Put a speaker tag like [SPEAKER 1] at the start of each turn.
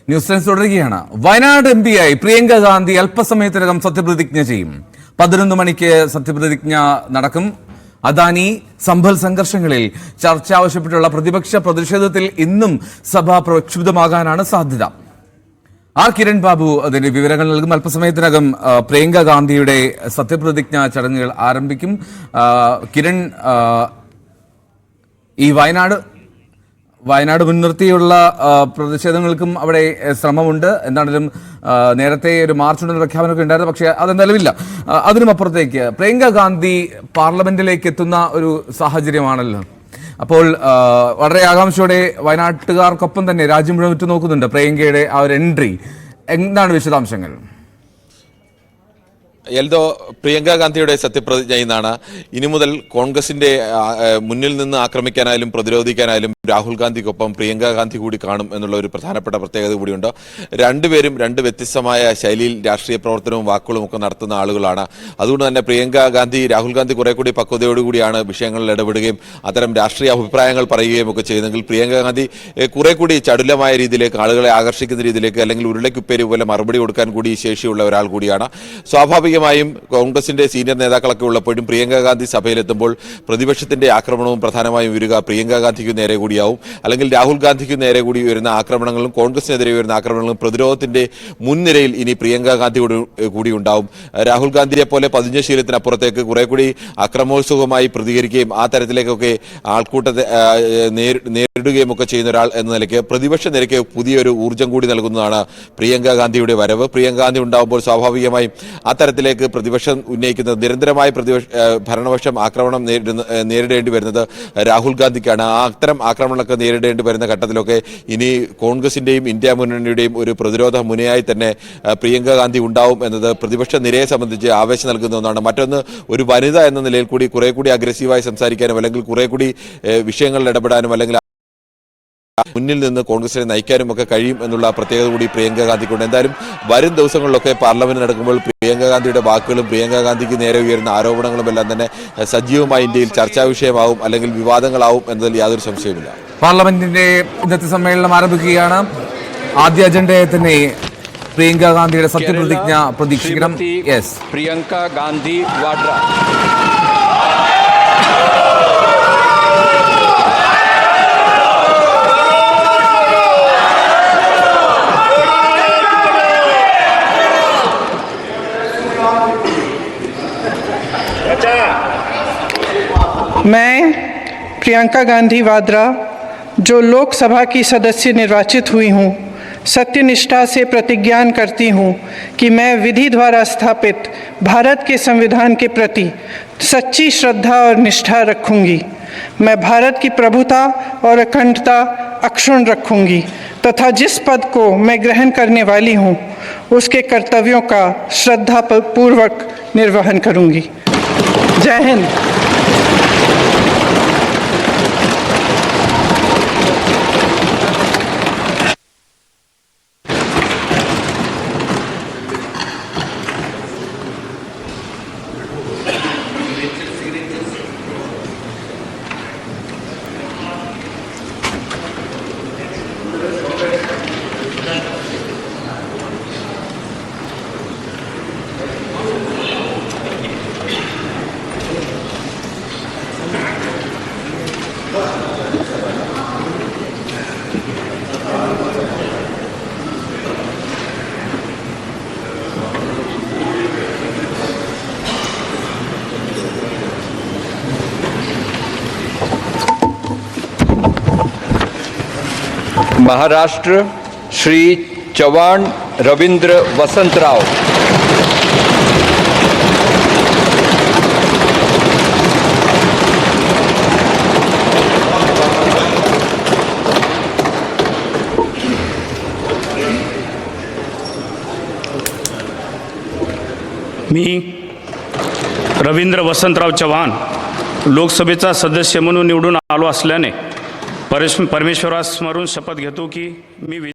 [SPEAKER 1] News times തുടരുകയാണ്. വയനാട് എംപിയായി പ്രിയങ്ക ഗാന്ധി അല്പസമയത്തിനകം സത്യപ്രതിജ്ഞ ചെയ്യും. 11 മണിക്ക് സത്യപ്രതിജ്ഞ നടക്കും. അദാനി സംഭൽ സംഘർഷങ്ങളിൽ ചർച്ച ആവശ്യപ്പെട്ടുള്ള പ്രതിപക്ഷ പ്രതിഷേധത്തിൽ ഇന്നും സഭ പ്രക്ഷുബ്ധമാകാനാണ് സാധ്യത. ആർ കിരൺ ബാബു അതിന്റെ വിവരങ്ങൾ നൽകും. അല്പസമയത്തിനകം പ്രിയങ്ക ഗാന്ധിയുടെ സത്യപ്രതിജ്ഞ ചടങ്ങുകൾ ആരംഭിക്കും. കിരൺ, ഈ വയനാട് മുൻനിർത്തിയുള്ള പ്രതിഷേധങ്ങൾക്കും അവിടെ ശ്രമമുണ്ട്. എന്താണെങ്കിലും നേരത്തെ ഒരു മാർച്ചുണ്ടെന്ന പ്രഖ്യാപനമൊക്കെ ഉണ്ടായിരുന്നു, പക്ഷേ അത് നിലവില്ല. അതിനുമപ്പുറത്തേക്ക് പ്രിയങ്ക ഗാന്ധി പാർലമെന്റിലേക്ക് എത്തുന്ന ഒരു സാഹചര്യമാണല്ലോ. അപ്പോൾ വളരെ ആകാംക്ഷയോടെ വയനാട്ടുകാർക്കൊപ്പം തന്നെ രാജ്യം മുഴുവൻ ഉറ്റുനോക്കുന്നുണ്ട് പ്രിയങ്കയുടെ ആ ഒരു എൻട്രി. എന്താണ് വിശദാംശങ്ങൾ?
[SPEAKER 2] എൽദോ, പ്രിയങ്ക ഗാന്ധിയുടെ സത്യപ്രതിജ്ഞ എന്നാണ്. ഇനി മുതൽ കോൺഗ്രസിന്റെ മുന്നിൽ നിന്ന് ആക്രമിക്കാനായാലും പ്രതിരോധിക്കാനായാലും രാഹുൽ ഗാന്ധിക്കൊപ്പം പ്രിയങ്ക ഗാന്ധി കൂടി കാണും എന്നുള്ള ഒരു പ്രധാനപ്പെട്ട പ്രത്യേകത കൂടിയുണ്ട്. രണ്ടുപേരും രണ്ട് വ്യത്യസ്തമായ ശൈലിയിൽ രാഷ്ട്രീയ പ്രവർത്തനവും വാക്കുകളും ഒക്കെ നടത്തുന്ന ആളുകളാണ്. അതുകൊണ്ട് തന്നെ പ്രിയങ്ക ഗാന്ധി രാഹുൽ ഗാന്ധി കുറെ കൂടി പക്വതയോടുകൂടിയാണ് വിഷയങ്ങളിൽ ഇടപെടുകയും അത്തരം രാഷ്ട്രീയ അഭിപ്രായങ്ങൾ പറയുകയും ഒക്കെ ചെയ്യുന്നെങ്കിൽ പ്രിയങ്ക ഗാന്ധി കുറെ കൂടി ചടുലമായ രീതിയിലേക്ക്, ആളുകളെ ആകർഷിക്കുന്ന രീതിയിലേക്ക്, അല്ലെങ്കിൽ ഉരുളക്കുപ്പേരി പോലെ മറുപടി കൊടുക്കാൻ കൂടി ശേഷിയുള്ള ഒരാൾ കൂടിയാണ്. സ്വാഭാവികമായും കോൺഗ്രസിന്റെ സീനിയർ നേതാക്കളൊക്കെ ഉള്ളപ്പോഴും പ്രിയങ്ക ഗാന്ധി സഭയിലെത്തുമ്പോൾ പ്രതിപക്ഷത്തിന്റെ ആക്രമണവും പ്രധാനമായും വരിക പ്രിയങ്ക ഗാന്ധിക്ക് നേരെ കൂടിയാവും. അല്ലെങ്കിൽ രാഹുൽ ഗാന്ധിക്ക് നേരെ കൂടി വരുന്ന ആക്രമണങ്ങളും കോൺഗ്രസിനെതിരെ വരുന്ന ആക്രമണങ്ങളും പ്രതിരോധത്തിന്റെ മുൻനിരയിൽ ഇനി പ്രിയങ്ക ഗാന്ധി കൂടി ഉണ്ടാവും. രാഹുൽ ഗാന്ധിയെ പോലെ പതിഞ്ഞ ശീലത്തിനപ്പുറത്തേക്ക് കുറെ കൂടി അക്രമോത്സുകമായി പ്രതികരിക്കുകയും ആ തരത്തിലേക്കൊക്കെ ആൾക്കൂട്ടത്തെ നേരിടുകയും ഒക്കെ ചെയ്യുന്ന ഒരാൾ എന്ന നിലയ്ക്ക് പ്രതിപക്ഷ നിരയ്ക്ക് പുതിയൊരു ഊർജ്ജം കൂടി നൽകുന്നതാണ് പ്രിയങ്ക ഗാന്ധിയുടെ വരവ്. പ്രിയങ്ക ഗാന്ധി ഉണ്ടാകുമ്പോൾ സ്വാഭാവികമായും അത്തരത്തിലേക്ക് പ്രതിപക്ഷം ഉന്നയിക്കുന്നത് നിരന്തരമായ ഭരണപക്ഷം ആക്രമണം നേരിടേണ്ടി വരുന്നത് രാഹുൽ ഗാന്ധിക്കാണ്. അത്തരം ആക്രമണങ്ങളൊക്കെ നേരിടേണ്ടി വരുന്ന ഘട്ടത്തിലൊക്കെ ഇനി കോൺഗ്രസിന്റെയും ഇന്ത്യ മുന്നണിയുടെയും ഒരു പ്രതിരോധ മുനയായി തന്നെ പ്രിയങ്ക ഗാന്ധി ഉണ്ടാവും എന്നത് പ്രതിപക്ഷ നിരയെ സംബന്ധിച്ച് ആവേശം നൽകുന്ന ഒന്നാണ്. മറ്റൊന്ന്, ഒരു വനിത എന്ന നിലയിൽ കൂടി കുറെ കൂടി അഗ്രസീവായി സംസാരിക്കാനും അല്ലെങ്കിൽ കുറെ കൂടി വിഷയങ്ങളിൽ ഇടപെടാനും അല്ലെങ്കിൽ മുന്നിൽ നിന്ന് കോൺഗ്രസിനെ നയിക്കാനും ഒക്കെ കഴിയും എന്നുള്ള പ്രത്യേകത കൂടി പ്രിയങ്ക ഗാന്ധിക്കുണ്ട്. എന്തായാലും വരും ദിവസങ്ങളിലൊക്കെ പാർലമെന്റ് നടക്കുമ്പോൾ പ്രിയങ്ക ഗാന്ധിയുടെ വാക്കുകളും പ്രിയങ്ക ഗാന്ധിക്ക് നേരെ ഉയരുന്ന ആരോപണങ്ങളും എല്ലാം തന്നെ സജീവമായി ഇന്ത്യയിൽ ചർച്ചാ വിഷയമാവും, അല്ലെങ്കിൽ വിവാദങ്ങളാവും എന്നതിൽ യാതൊരു സംശയവുമില്ല.
[SPEAKER 1] പാർലമെന്റിന്റെ ഇന്നത്തെ സമ്മേളനം ആരംഭിക്കുകയാണ്. ആദ്യ അജണ്ടയെ തന്നെ പ്രിയങ്ക ഗാന്ധിയുടെ സത്യപ്രതിജ്ഞ പ്രതീക്ഷിക്കണം.
[SPEAKER 3] പ്രിയങ്ക ഗാന്ധി വാഡ്ര.
[SPEAKER 4] मैं प्रियंका गांधी वाड्रा, जो लोकसभा की सदस्य निर्वाचित हुई हूँ, सत्यनिष्ठा से प्रतिज्ञा करती हूँ कि मैं विधि द्वारा स्थापित भारत के संविधान के प्रति सच्ची श्रद्धा और निष्ठा रखूँगी। मैं भारत की प्रभुता और अखंडता अक्षुण्ण रखूँगी तथा जिस पद को मैं ग्रहण करने वाली हूँ उसके कर्तव्यों का श्रद्धापूर्वक निर्वहन करूँगी। जय हिंद।
[SPEAKER 3] महाराष्ट्र श्री चव्हाण रवींद्र वसंतराव.
[SPEAKER 5] मी रवींद्र वसंतराव चव्हाण लोकसभेचा सदस्य म्हणून निवडून आलो असल्याने परमेश्वरास स्मरून शपथ घेतो की मी